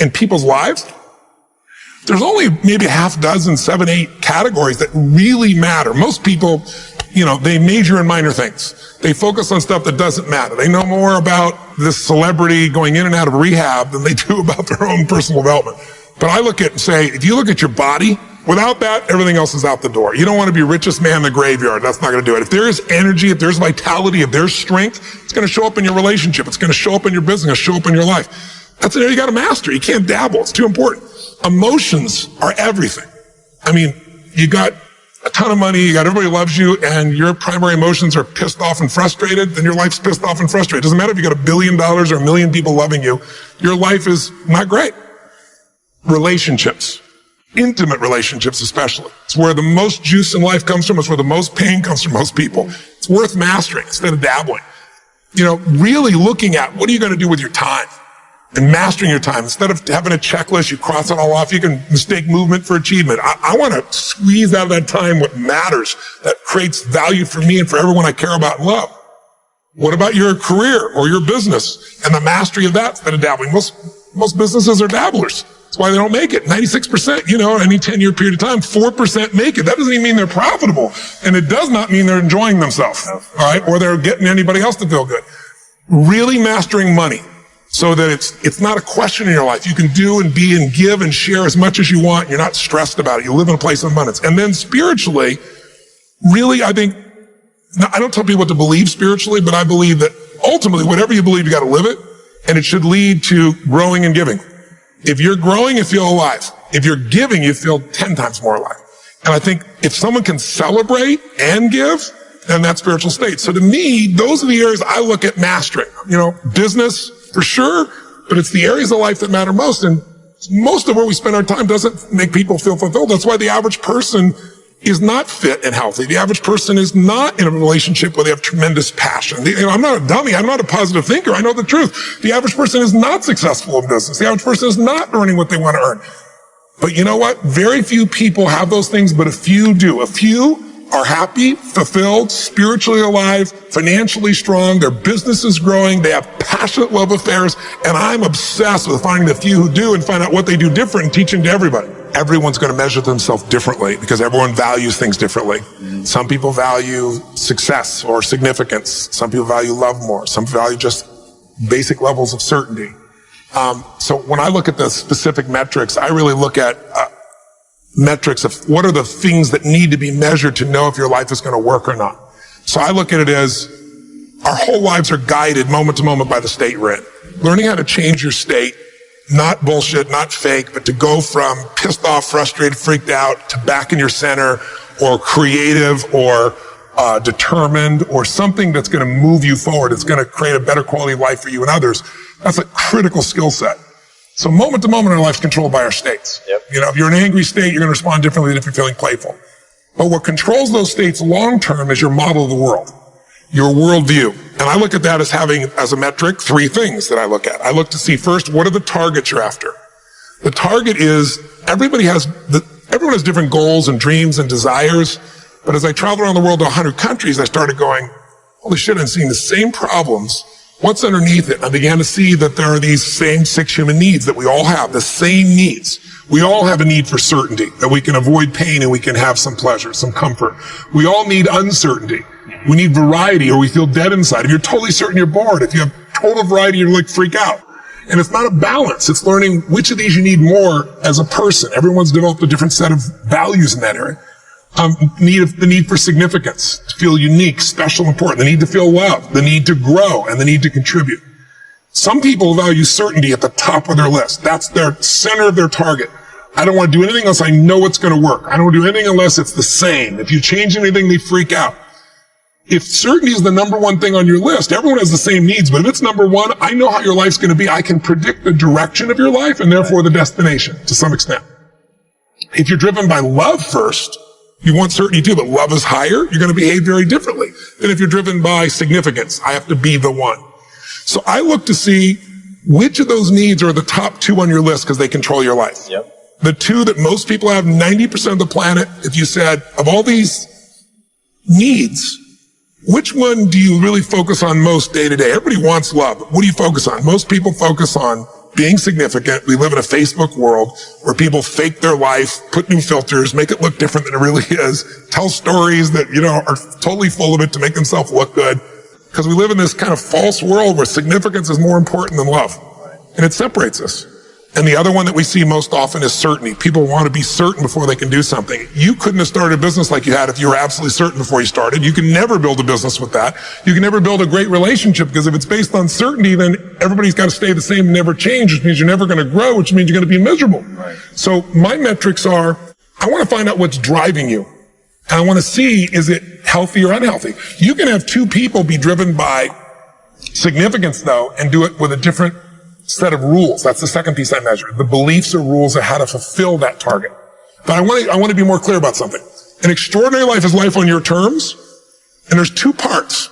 in people's lives, there's only maybe half dozen, 7, 8 categories that really matter. Most people, they major in minor things. They focus on stuff that doesn't matter. They know more about this celebrity going in and out of rehab than they do about their own personal development. But I look at and say, if you look at your body, without that, everything else is out the door. You don't want to be richest man in the graveyard. That's not going to do it. If there's energy, if there's vitality, if there's strength, it's going to show up in your relationship. It's going to show up in your business, show up in your life. That's an area you got to master. You can't dabble. It's too important. Emotions are everything. I mean, you got a ton of money, you got everybody loves you, and your primary emotions are pissed off and frustrated, then your life's pissed off and frustrated. It doesn't matter if you got $1 billion or 1 million people loving you, your life is not great. Relationships, intimate relationships especially. It's where the most juice in life comes from. It's where the most pain comes from most people. It's worth mastering instead of dabbling. Really looking at what are you going to do with your time? And mastering your time. Instead of having a checklist, you cross it all off. You can mistake movement for achievement. I want to squeeze out of that time what matters, that creates value for me and for everyone I care about and love. What about your career or your business and the mastery of that instead of dabbling? Most businesses are dabblers. That's why they don't make it. 96%, any 10-year period of time, 4% make it. That doesn't even mean they're profitable. And it does not mean they're enjoying themselves. All right. Or they're getting anybody else to feel good. Really mastering money. So that it's not a question in your life. You can do and be and give and share as much as you want. You're not stressed about it. You live in a place of abundance. And then spiritually, really, I think, I don't tell people what to believe spiritually, but I believe that ultimately, whatever you believe, you got to live it. And it should lead to growing and giving. If you're growing, you feel alive. If you're giving, you feel 10 times more alive. And I think if someone can celebrate and give, then that's spiritual state. So to me, those are the areas I look at mastering. Business, for sure, but it's the areas of life that matter most. And most of where we spend our time doesn't make people feel fulfilled. That's why the average person is not fit and healthy. The average person is not in a relationship where they have tremendous passion. I'm not a dummy. I'm not a positive thinker. I know the truth. The average person is not successful in business. The average person is not earning what they want to earn. But you know what? Very few people have those things, but a few do. A few are happy, fulfilled, spiritually alive, financially strong, their business is growing, they have passionate love affairs, and I'm obsessed with finding the few who do and find out what they do different and teaching to everybody. Everyone's going to measure themselves differently because everyone values things differently. Some people value success or significance. Some people value love more. Some value just basic levels of certainty. So when I look at the specific metrics, I really look at metrics of what are the things that need to be measured to know if your life is going to work or not. So I look at it as our whole lives are guided moment to moment by the state you're in. Learning how to change your state, not bullshit, not fake, but to go from pissed off, frustrated, freaked out to back in your center or creative or determined or something that's going to move you forward. It's going to create a better quality of life for you and others. That's a critical skill set. So moment to moment, our life's controlled by our states. Yep. If you're in an angry state, you're going to respond differently than if you're feeling playful. But what controls those states long term is your model of the world, your worldview. And I look at that as having, as a metric, 3 things that I look at. I look to see first, what are the targets you're after? The target is, everyone has different goals and dreams and desires. But as I traveled around the world to 100 countries, I started going, holy shit, I'm seeing the same problems. What's underneath it? I began to see that there are these same 6 human needs that we all have, the same needs. We all have a need for certainty, that we can avoid pain and we can have some pleasure, some comfort. We all need uncertainty. We need variety or we feel dead inside. If you're totally certain, you're bored. If you have total variety, you're like freak out. And it's not a balance. It's learning which of these you need more as a person. Everyone's developed a different set of values in that area. The need for significance, to feel unique, special, important, the need to feel loved, the need to grow, and the need to contribute. Some people value certainty at the top of their list. That's their center of their target. I don't want to do anything unless I know it's going to work. I don't want to do anything unless it's the same. If you change anything, they freak out. If certainty is the number one thing on your list, everyone has the same needs, but if it's number one, I know how your life's going to be. I can predict the direction of your life and therefore the destination to some extent. If you're driven by love first, you want certainty too, but love is higher, you're going to behave very differently than if you're driven by significance. I have to be the one. So I look to see which of those needs are the top 2 on your list because they control your life. Yep. The 2 that most people have, 90% of the planet, if you said, of all these needs, which one do you really focus on most day to day? Everybody wants love. What do you focus on? Most people focus on being significant. We live in a Facebook world where people fake their life, put new filters, make it look different than it really is, tell stories that, are totally full of it to make themselves look good. Because we live in this kind of false world where significance is more important than love. And it separates us. And the other one that we see most often is certainty. People want to be certain before they can do something. You couldn't have started a business like you had if you were absolutely certain before you started. You can never build a business with that. You can never build a great relationship, because if it's based on certainty, then everybody's got to stay the same and never change, which means you're never going to grow, which means you're going to be miserable. Right. So my metrics are, I want to find out what's driving you. And I want to see, is it healthy or unhealthy? You can have two people be driven by significance, though, and do it with a different set of rules. That's the second piece I measure. The beliefs or rules of how to fulfill that target. But I want to be more clear about something. An extraordinary life is life on your terms, and there's two parts.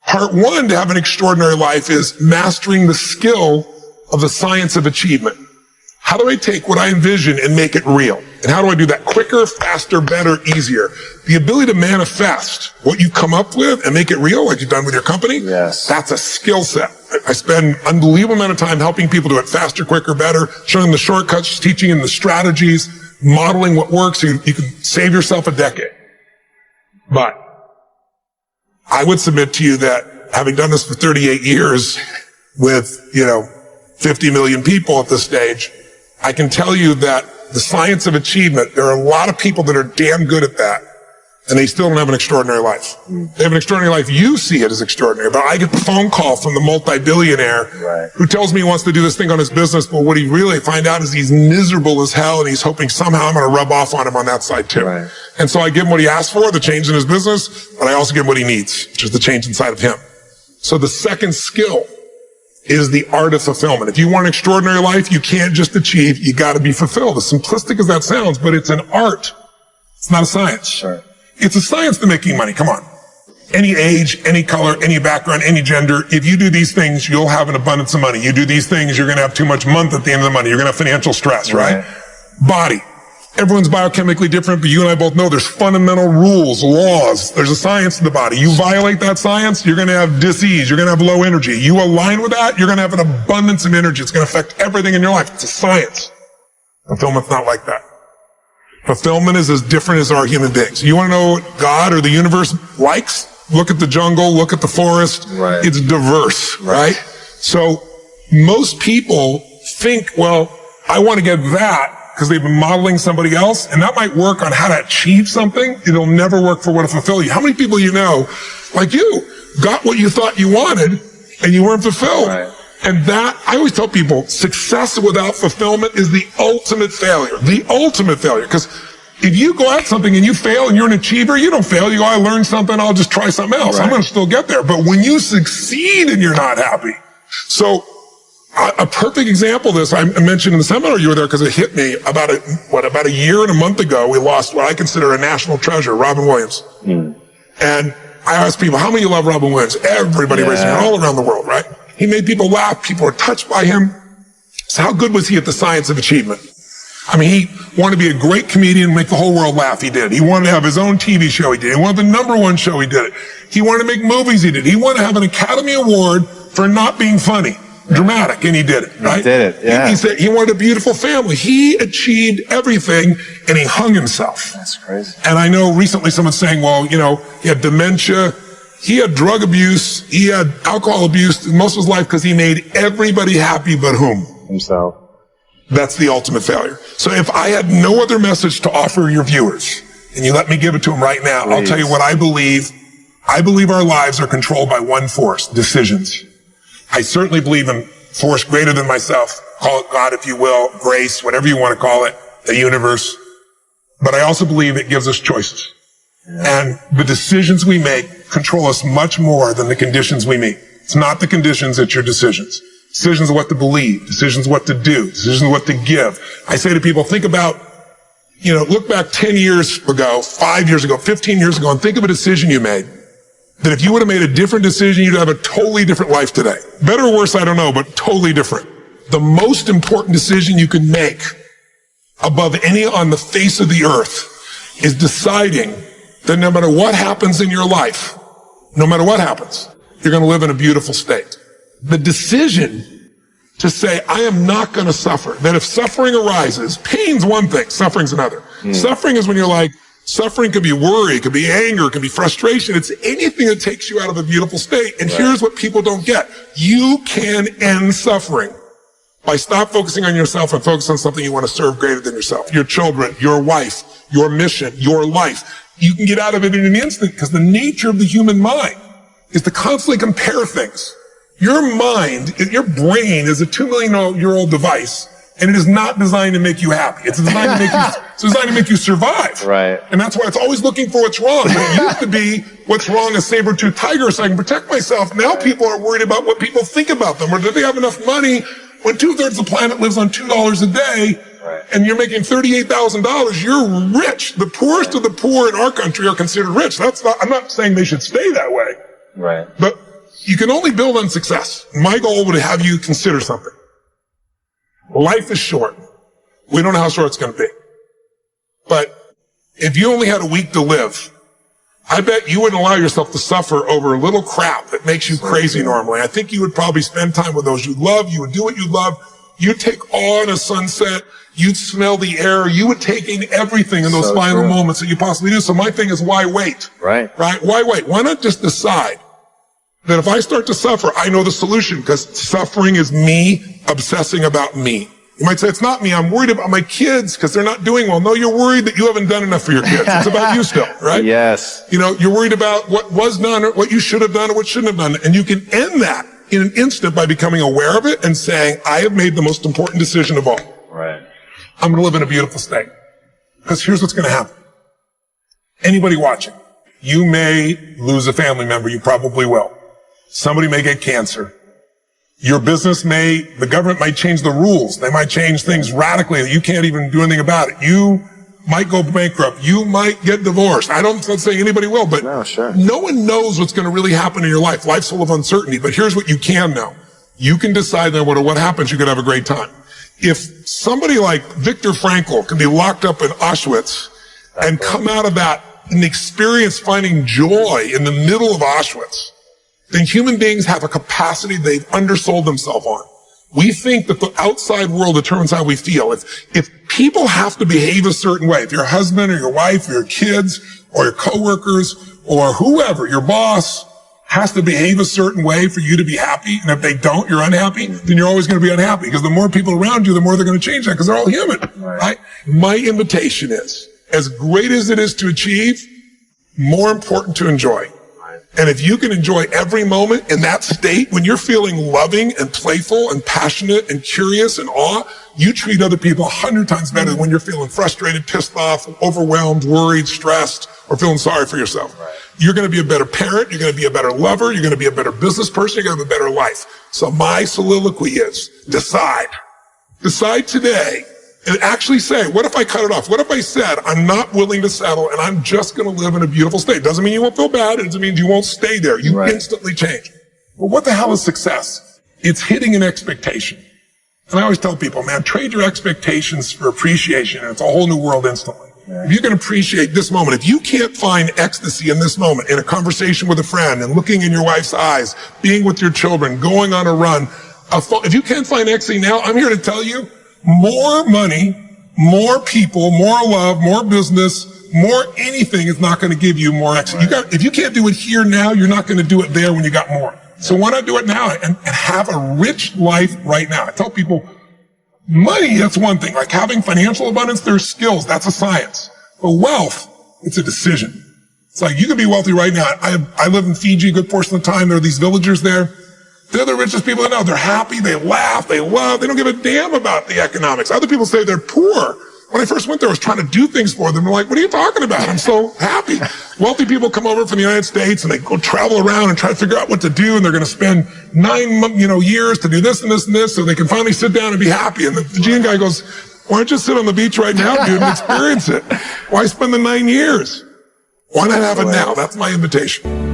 Part one to have an extraordinary life is mastering the skill of the science of achievement. How do I take what I envision and make it real? And how do I do that quicker, faster, better, easier? The ability to manifest what you come up with and make it real, like you've done with your company, yes, that's a skill set. I spend an unbelievable amount of time helping people do it faster, quicker, better, showing them the shortcuts, teaching them the strategies, modeling what works so you can save yourself a decade. But I would submit to you that having done this for 38 years with, 50 million people at this stage, I can tell you that the science of achievement, there are a lot of people that are damn good at that, and they still don't have an extraordinary life. They have an extraordinary life. You see it as extraordinary, but I get the phone call from the multi-billionaire who tells me he wants to do this thing on his business, but what he really find out is he's miserable as hell, and he's hoping somehow I'm going to rub off on him on that side too. Right. And so I give him what he asked for, the change in his business, but I also give him what he needs, which is the change inside of him. So the second skill is the art of fulfillment. If you want an extraordinary life, you can't just achieve, you got to be fulfilled. As simplistic as that sounds, but it's an art. It's not a science. Sure. It's a science to making money. Come on. Any age, any color, any background, any gender, if you do these things, you'll have an abundance of money. You do these things, you're going to have too much month at the end of the money. You're going to have financial stress, right? Body. Everyone's biochemically different, but you and I both know there's fundamental rules, laws. There's a science to the body. You violate that science, you're going to have disease. You're going to have low energy. You align with that, you're going to have an abundance of energy. It's going to affect everything in your life. It's a science. Fulfillment's not like that. Fulfillment is as different as our human beings. You want to know what God or the universe likes? Look at the jungle, look at the forest. Right. It's diverse, right? So most people think, well, I want to get that because they've been modeling somebody else, and that might work on how to achieve something. It'll never work for what to fulfill you. How many people you know, like you, got what you thought you wanted and you weren't fulfilled? Right. And that, I always tell people, success without fulfillment is the ultimate failure. The ultimate failure. Because if you go at something and you fail and you're an achiever, you don't fail. You go, I learned something, I'll just try something else. Right. I'm going to still get there. But when you succeed and you're not happy. So a perfect example of this, I mentioned in the seminar you were there because it hit me about a year and a month ago, we lost what I consider a national treasure, Robin Williams. And I asked people, how many of you love Robin Williams? Everybody raising their hand all around the world, right? He made people laugh. People were touched by him. So how good was he at the science of achievement? I mean, he wanted to be a great comedian and make the whole world laugh. He did. He wanted to have his own TV show. He did. He wanted the #1 show. He did it. He wanted to make movies. He did. He wanted to have an Academy Award for not being funny, dramatic, and he did it, right? He did it, yeah. He said he wanted a beautiful family. He achieved everything, and he hung himself. That's crazy. And I know recently someone's saying, well, he had dementia. He had drug abuse, he had alcohol abuse most of his life because he made everybody happy but whom? Himself. That's the ultimate failure. So if I had no other message to offer your viewers, and you let me give it to them right now, please. I'll tell you what I believe. I believe our lives are controlled by one force, decisions. I certainly believe in force greater than myself. Call it God if you will, grace, whatever you want to call it, the universe. But I also believe it gives us choices. And the decisions we make control us much more than the conditions we meet. It's not the conditions, it's your decisions. Decisions of what to believe, decisions what to do, decisions what to give. I say to people, think about, look back 10 years ago, 5 years ago, 15 years ago, and think of a decision you made. That if you would have made a different decision, you'd have a totally different life today. Better or worse, I don't know, but totally different. The most important decision you can make above any on the face of the earth is deciding that no matter what happens in your life, no matter what happens, you're going to live in a beautiful state. The decision to say, I am not going to suffer. That if suffering arises, pain's one thing, suffering's another. Suffering is when you're like, suffering could be worry, it could be anger, it could be frustration. It's anything that takes you out of a beautiful state. And here's what people don't get. You can end suffering by stop focusing on yourself and focus on something you want to serve greater than yourself. Your children, your wife, your mission, your life. You can get out of it in an instant because the nature of the human mind is to constantly compare things. Your mind, your brain is a 2 million year old device, and it is not designed to make you happy. It's designed to make you survive. Right. And that's why it's always looking for what's wrong. But it used to be what's wrong a saber-toothed tiger so I can protect myself. Now people are worried about what people think about them, or do they have enough money when 2/3 of the planet lives on $2 a day, and you're making $38,000, you're rich. The poorest of the poor in our country are considered rich. I'm not saying they should stay that way. Right. But you can only build on success. My goal would have you consider something. Life is short. We don't know how short it's going to be. But if you only had a week to live, I bet you wouldn't allow yourself to suffer over a little crap that makes you crazy normally. I think you would probably spend time with those you love. You would do what you love. You'd take awe in a sunset. You'd smell the air. You would take in everything in those final moments that you possibly do. So my thing is, why wait? Right. Why wait? Why not just decide that if I start to suffer, I know the solution, because suffering is me obsessing about me. You might say, it's not me. I'm worried about my kids because they're not doing well. No, you're worried that you haven't done enough for your kids. It's about you still, right? Yes. You know, you're worried about what was done or what you should have done or what shouldn't have done. And you can end that in an instant by becoming aware of it and saying, I have made the most important decision of all. Right. I'm going to live in a beautiful state. Because here's what's going to happen. Anybody watching, you may lose a family member. You probably will. Somebody may get cancer. Your business the government might change the rules. They might change things radically that you can't even do anything about it. You might go bankrupt. You might get divorced. I'm not saying anybody will, but no one knows what's going to really happen in your life. Life's full of uncertainty, but here's what you can know. You can decide no matter what happens, you could have a great time. If somebody like Viktor Frankl can be locked up in Auschwitz and come out of that and experience finding joy in the middle of Auschwitz, then human beings have a capacity they've undersold themselves on. We think that the outside world determines how we feel. If people have to behave a certain way, if your husband or your wife or your kids or your coworkers or whoever, your boss, has to behave a certain way for you to be happy, and if they don't, you're unhappy, then you're always going to be unhappy, because the more people around you, the more they're going to change that, because they're all human, right? My invitation is, as great as it is to achieve, more important to enjoy. And if you can enjoy every moment in that state, when you're feeling loving and playful and passionate and curious and awe, you treat other people 100 times better than when you're feeling frustrated, pissed off, overwhelmed, worried, stressed, or feeling sorry for yourself. You're going to be a better parent. You're going to be a better lover. You're going to be a better business person. You're going to have a better life. So my soliloquy is, decide. Decide today. And actually say, what if I cut it off? What if I said, I'm not willing to settle and I'm just going to live in a beautiful state? Doesn't mean you won't feel bad. It doesn't mean you won't stay there. You instantly change. But what the hell is success? It's hitting an expectation. And I always tell people, man, trade your expectations for appreciation, and it's a whole new world instantly. If you can appreciate this moment, if you can't find ecstasy in this moment, in a conversation with a friend and looking in your wife's eyes, being with your children, going on a run, if you can't find ecstasy now, I'm here to tell you, more money, more people, more love, more business, more anything is not going to give you more ecstasy. If you can't do it here now, you're not going to do it there when you got more. So why not do it now and have a rich life right now? I tell people, money, that's one thing. Like having financial abundance, there's skills. That's a science. But wealth, it's a decision. It's like you can be wealthy right now. I live in Fiji a good portion of the time. There are these villagers there. They're the richest people I know. They're happy. They laugh. They love. They don't give a damn about the economics. Other people say they're poor. When I first went there, I was trying to do things for them. I'm like, what are you talking about? I'm so happy. Wealthy people come over from the United States and they go travel around and try to figure out what to do. And they're going to spend 9 years to do this and this and this so they can finally sit down and be happy. And the Fijian guy goes, why don't you sit on the beach right now, dude, and experience it? Why spend the 9 years? Why not have it now? That's my invitation.